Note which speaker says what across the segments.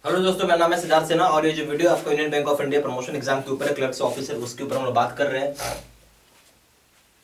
Speaker 1: Hello दोस्तों, मेरा नाम है सिद्धार्थ सिन्हा और ये जो वीडियो आपको union bank of India promotion exam के ऊपर है, क्लर्क्स ऑफिसर, उसके ऊपर हम लोग बात कर रहे हैं।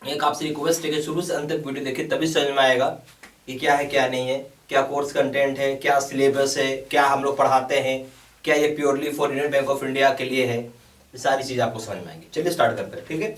Speaker 1: एक आपसे रिक्वेस्ट है कि शुरू से अंत तक वीडियो देखिए, तभी समझ में आएगा कि क्या है क्या नहीं है, क्या कोर्स कंटेंट है, क्या सिलेबस है, क्या हम लोग पढ़ाते हैं, क्या ये purely for union bank of India के लिए है। ये सारी चीज़ आपको समझ में आएंगी। चलिए स्टार्ट करते हैं, ठीक है।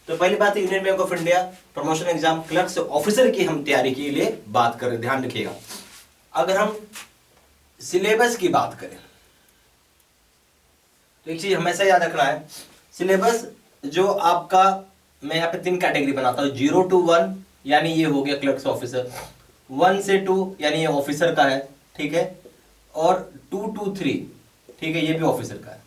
Speaker 1: तो पहली बात है, union bank of India promotion exam clerks officer की हम तैयारी के लिए बात कर रहे हैं। ध्यान रखिएगा, अगर हम सिलेबस की बात करें तो एक चीज हमेशा याद रखना है, सिलेबस जो आपका, मैं यहाँ पे 3 कैटेगरी बनाता हूँ। 0 to 1 यानी ये हो गया क्लर्क्स ऑफिसर, 1 से 2 यानी ये ऑफिसर का है, ठीक है, और 2 to 3, ठीक है, ये भी ऑफिसर का है।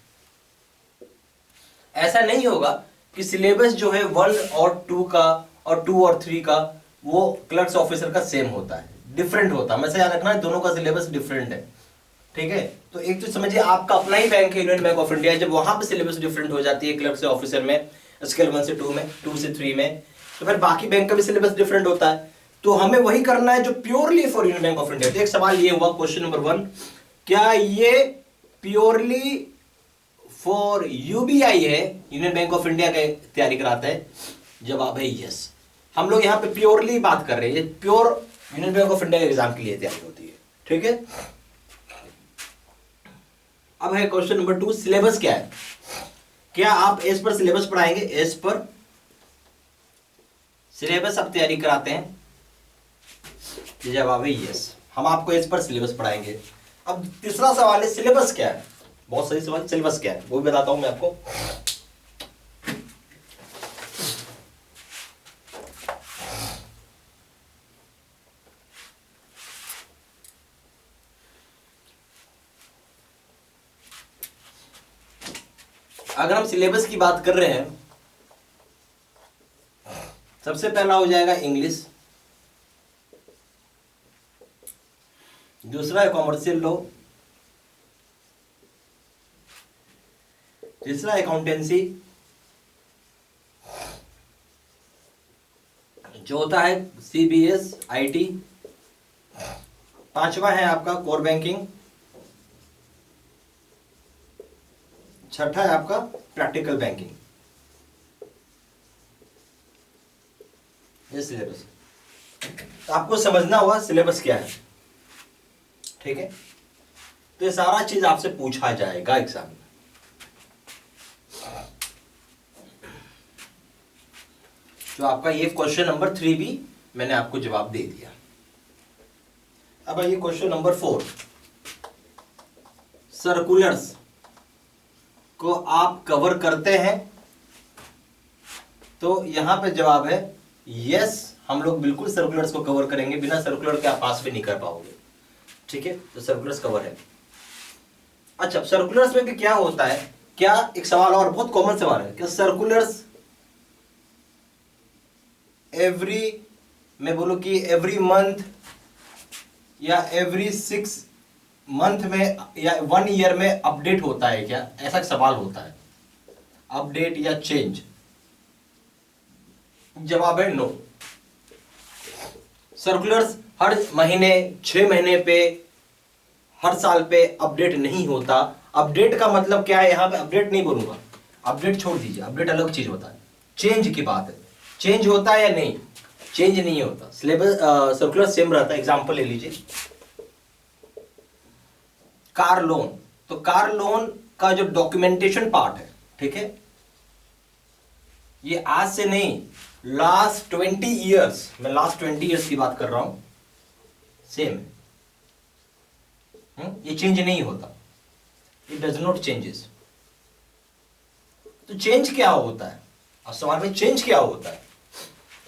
Speaker 1: ऐसा नहीं होगा कि सिलेबस जो है 1 और 2 का और 2 और 3 का वो क्लर्क्स ऑफिसर का सेम होता है, डिफरेंट होता है। हमेशा याद रखना है, दोनों का सिलेबस डिफरेंट है, ठीक है। तो एक तो समझिए, आपका अपना ही बैंक है यूनियन बैंक ऑफ इंडिया, जब वहां पे सिलेबस डिफरेंट हो जाती है क्लर्क से ऑफिसर में, स्केल 1 से 2 में, 2 से 3 में, तो फिर बाकी बैंक का भी सिलेबस डिफरेंट होता है। तो हमें वही करना है जो purely for union bank of India. तो एक सवाल ये हुआ, क्वेश्चन नंबर 1, क्या ये प्योरली फॉर यूबीआई है, यूनियन बैंक ऑफ इंडिया का तैयारी कराता है? जवाब है यस। हम लोग यहाँ पे प्योरली बात कर रहे हैं, pure union bank of India के एग्जाम के लिए तैयारी होती है, ठीक है। अब है क्वेश्चन नंबर 2, सिलेबस क्या है? क्या आप एज पर सिलेबस पढ़ाएंगे? एज पर सिलेबस आप तैयारी कराते हैं? जवाब है यस, हम आपको एज पर सिलेबस पढ़ाएंगे। अब तीसरा सवाल है, सिलेबस क्या है? बहुत सही सवाल, सिलेबस क्या है वो भी बताता हूं मैं आपको। अगर हम सिलेबस की बात कर रहे हैं, सबसे पहला हो जाएगा इंग्लिश, दूसरा है कॉमर्शियल लॉ, तीसरा अकाउंटेंसी, चौथा है सीबीएस आईटी, पांचवा है आपका कोर बैंकिंग, छठा है आपका प्रैक्टिकल बैंकिंग। ये सिलेबस, तो आपको समझना होगा सिलेबस क्या है, ठीक है। तो ये सारा चीज आपसे पूछा जाएगा एग्जाम में। तो आपका ये क्वेश्चन नंबर 3 भी मैंने आपको जवाब दे दिया। अब ये क्वेश्चन नंबर 4, सर्कुलर्स को आप कवर करते हैं? तो यहां पे जवाब है यस, हम लोग बिल्कुल सर्कुलर्स को कवर करेंगे, बिना सर्कुलर के आप पास भी नहीं कर पाओगे, ठीक है। तो सर्कुलर्स कवर है। अच्छा, सर्कुलर्स में भी क्या होता है? क्या, एक सवाल और बहुत कॉमन सवाल है, क्या सर्कुलर्स एवरी, मैं बोलूं कि एवरी मंथ या एवरी 6 मंथ में या 1 ईयर में अपडेट होता है क्या? ऐसा सवाल होता है, अपडेट या चेंज। जवाब है नो। सर्कुलर्स हर महीने, 6 महीने पे, हर साल पे अपडेट नहीं होता। अपडेट का मतलब क्या है? यहां पे अपडेट नहीं बोलूंगा, अपडेट छोड़ दीजिए, अपडेट अलग चीज होता है। चेंज की बात है, चेंज होता है या नहीं? चेंज नहीं होता, सिलेबस सर्कुलर सेम रहता है। एग्जांपल ले लीजिए, कार लोन, तो कार लोन का जो डॉक्यूमेंटेशन पार्ट है, ठीक है, ये आज से नहीं, लास्ट 20 ईयर्स, मैं लास्ट 20 ईयर्स की बात कर रहा हूं, सेम है। ये चेंज नहीं होता, इट डज नॉट चेंजेस। तो चेंज क्या होता है? अब सवाल में चेंज क्या होता है,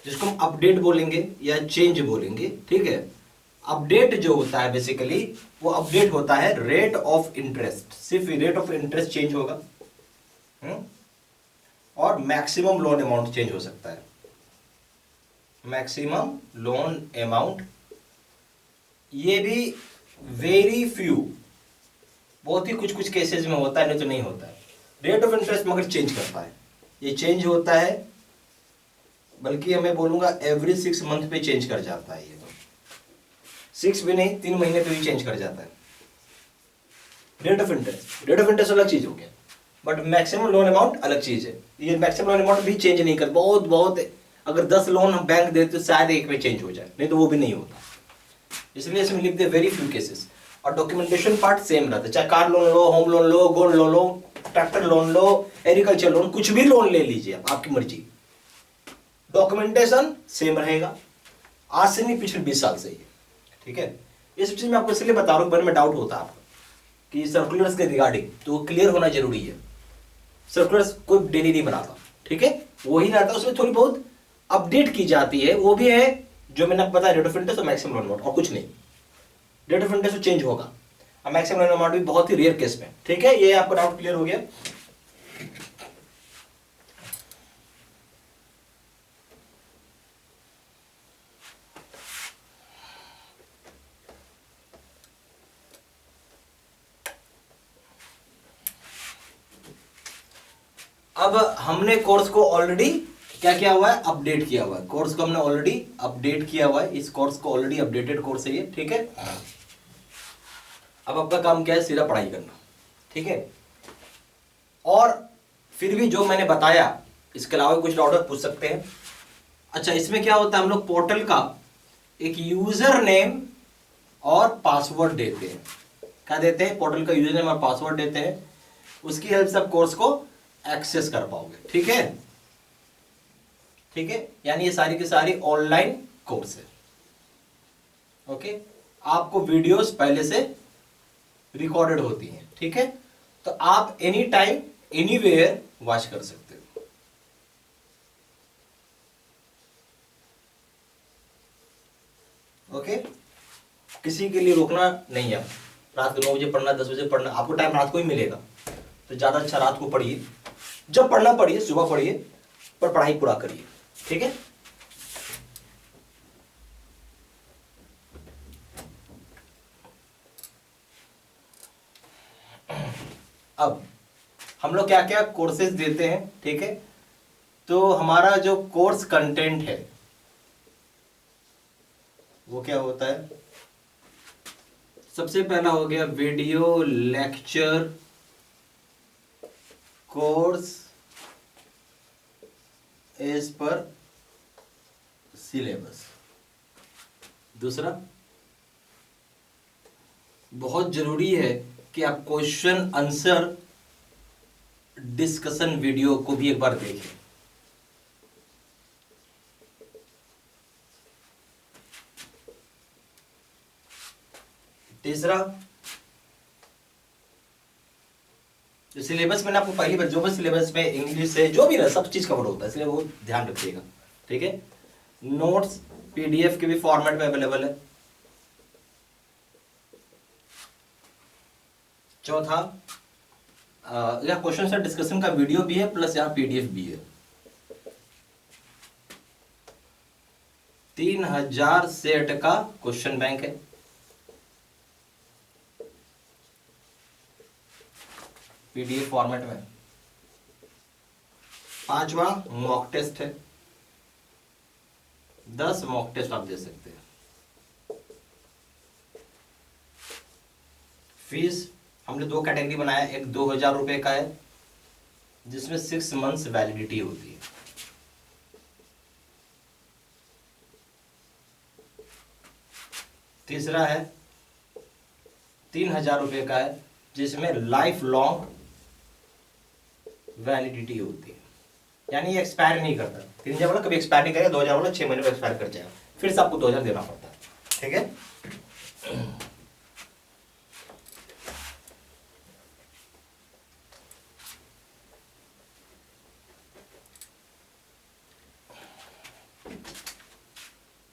Speaker 1: जिसको हम अपडेट बोलेंगे या चेंज बोलेंगे, ठीक है। अपडेट जो होता है बेसिकली, वो अपडेट होता है रेट ऑफ इंटरेस्ट, सिर्फ रेट ऑफ इंटरेस्ट चेंज होगा, और मैक्सिमम लोन अमाउंट चेंज हो सकता है। मैक्सिमम लोन अमाउंट, ये भी वेरी फ्यू, बहुत ही कुछ कुछ केसेस में होता है, नहीं तो नहीं होता है। रेट ऑफ इंटरेस्ट मगर चेंज करता है, ये चेंज होता है, बल्कि मैं बोलूंगा एवरी 6 मंथ पे चेंज कर जाता है। ये तो 6 भी नहीं, 3 महीने पे भी चेंज कर जाता है। रेट ऑफ इंटरेस्ट अलग चीज हो गया, बट मैक्सिमम लोन अमाउंट अलग चीज है। ये मैक्सिमम लोन अमाउंट भी चेंज नहीं कर, बहुत बहुत अगर 10 लोन हम बैंक देते तो शायद एक में चेंज हो जाए, नहीं तो वो भी नहीं होता। इसलिए इसमें लिख दे वेरी फ्यू केसेस। और डॉक्यूमेंटेशन पार्ट सेम रहता है, चाहे कार लोन लो, होम लोन लो, गोल्ड लोन लो, ट्रैक्टर लोन लो, एग्रीकल्चर लोन, कुछ भी लोन ले लीजिए आप, आपकी मर्जी, डॉक्यूमेंटेशन सेम रहेगा। आज से नहीं, पिछले 20 साल से ही, ठीक है। इस चीज में आपको इसलिए बता रहा हूँ, बारे में डाउट होता है आपका कि सर्कुलर्स के रिगार्डिंग, तो वो क्लियर होना जरूरी है। सर्कुलर्स कोई डेली नहीं बनाता, ठीक है, वही रहता है, उसमें थोड़ी बहुत अपडेट की जाती है, वो भी है जो मैंने आपको बताया, रेट ऑफ इंटरेस्ट और मैक्सिमम लोन अमाउंट, और कुछ नहीं। रेट ऑफ इंटरेस्ट चेंज होगा और मैक्सिमम लोन अमाउंट भी बहुत ही रेयर केस में, ठीक है। ये आपको डाउट क्लियर हो गया। अब हमने कोर्स को ऑलरेडी क्या किया हुआ है, अपडेट किया हुआ है। कोर्स को हमने ऑलरेडी अपडेट किया हुआ है, इस कोर्स को ऑलरेडी अपडेटेड कोर्स है ये, ठीक है। अब आपका काम क्या है, सीधा पढ़ाई करना, ठीक है। और फिर भी जो मैंने बताया, इसके अलावा कुछ डाउट पूछ सकते हैं। अच्छा, इसमें क्या होता है, हम लोग पोर्टल का एक यूजर नेम और पासवर्ड देते हैं। क्या देते हैं, पोर्टल का यूजर नेम और पासवर्ड देते हैं, उसकी हेल्प से आप कोर्स को एक्सेस कर पाओगे, ठीक है, ठीक है। यानी ये सारी की सारी ऑनलाइन कोर्स है, ओके। आपको वीडियोस पहले से रिकॉर्डेड होती हैं, ठीक है, तो आप एनी टाइम एनीवेयर वॉच कर सकते हो, ओके। किसी के लिए रोकना नहीं है, रात को 9 बजे पढ़ना, 10 बजे पढ़ना, आपको टाइम रात को ही मिलेगा, तो ज्यादा अच्छा रात को पढ़िए, जब पढ़ना पढ़िए, सुबह पढ़िए, पर पढ़ाई पूरा करिए, ठीक है। अब हम लोग क्या क्या कोर्सेज देते हैं, ठीक है। तो हमारा जो कोर्स कंटेंट है वो क्या होता है, सबसे पहला हो गया video lecture course as per syllabus. दूसरा, बहुत जरूरी है कि आप क्वेश्चन आंसर डिस्कशन वीडियो को भी एक बार देखें। तीसरा, जो सिलेबस मैंने आपको पहली बार, जो भी सिलेबस में इंग्लिश से जो भी ना सब चीज कवर होता है, इसलिए वो ध्यान रखिएगा, ठीक है। नोट्स पीडीएफ के भी फॉर्मेट में अवेलेबल है। चौथा, यह क्वेश्चन से डिस्कशन का वीडियो भी है, प्लस यहाँ पीडीएफ भी है। 3000 सेट का क्वेश्चन बैंक है, पीडीएफ फॉर्मेट में। 5वां मॉक टेस्ट है, 10 मॉक टेस्ट आप दे सकते हैं। फीस हमने 2 कैटेगरी बनाया, एक 2000 रुपए का है जिसमें 6 मंथ्स वैलिडिटी होती है, तीसरा है 3000 रुपए का है जिसमें लाइफ लॉन्ग वैलिडिटी होती है, यानी ये एक्सपायर नहीं करता। 3000 वाला कभी एक्सपायर नहीं करेगा, 2000 वाला 6 महीने में एक्सपायर कर जाएगा, फिर से आपको 2000 देना पड़ता है, ठीक है।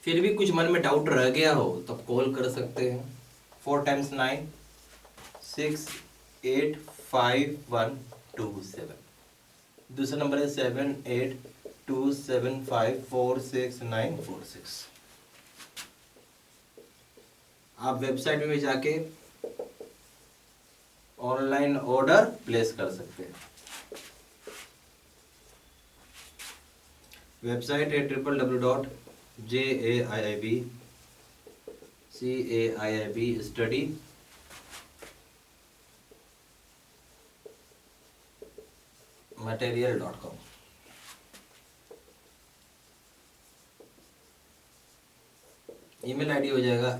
Speaker 1: फिर भी कुछ मन में डाउट रह गया हो तो आप कॉल कर सकते हैं 4 × 9 685 127। दूसरा नंबर है 7827546946। आप वेबसाइट में जाके ऑनलाइन ऑर्डर प्लेस कर सकते हैं। वेबसाइट है www.jaiibstudy material.com। ईमेल आईडी हो जाएगा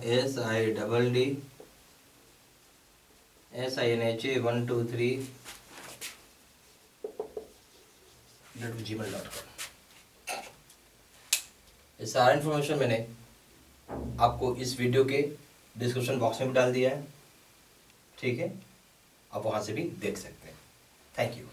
Speaker 1: SINHA123@gmail.com। ये सारा इन्फॉर्मेशन मैंने आपको इस वीडियो के डिस्क्रिप्शन बॉक्स में भी डाल दिया है, ठीक है, आप वहाँ से भी देख सकते हैं। Thank you.